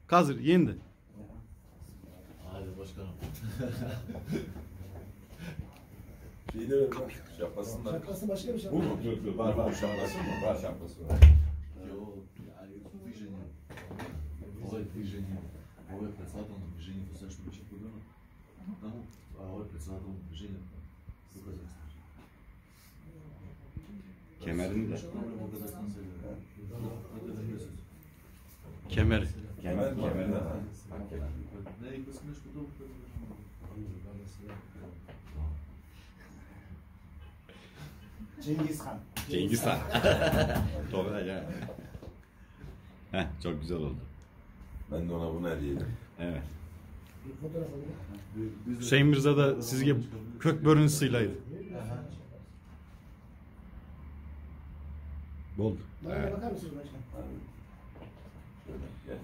Kazır yendi. Hadi başkanım. Şeyi de ver bak. Şapkasından. Şapkası başka bir şey. Bu mu? Dur. Var şapkası mı? Var şapkası var. Yo, движение. Ой, движение. Ой, председатель движение, ты знаешь, что куда? Тому, ой, председатель движение. Kemerini de. Bu kadar sanırım. Kemer. Kemer de ha. Bak kemer. Ne kısmış bu da? Cengiz Han. Cengiz Han. Doğru ya. Heh, çok güzel oldu. Ben de ona bunu hediye ederim. Evet. Fotoğraf alayım. Hüseyin Mirza da sizge kök börünsüyleydi. Oldu. Bana bakar mısınız başkan? Şöyle gel.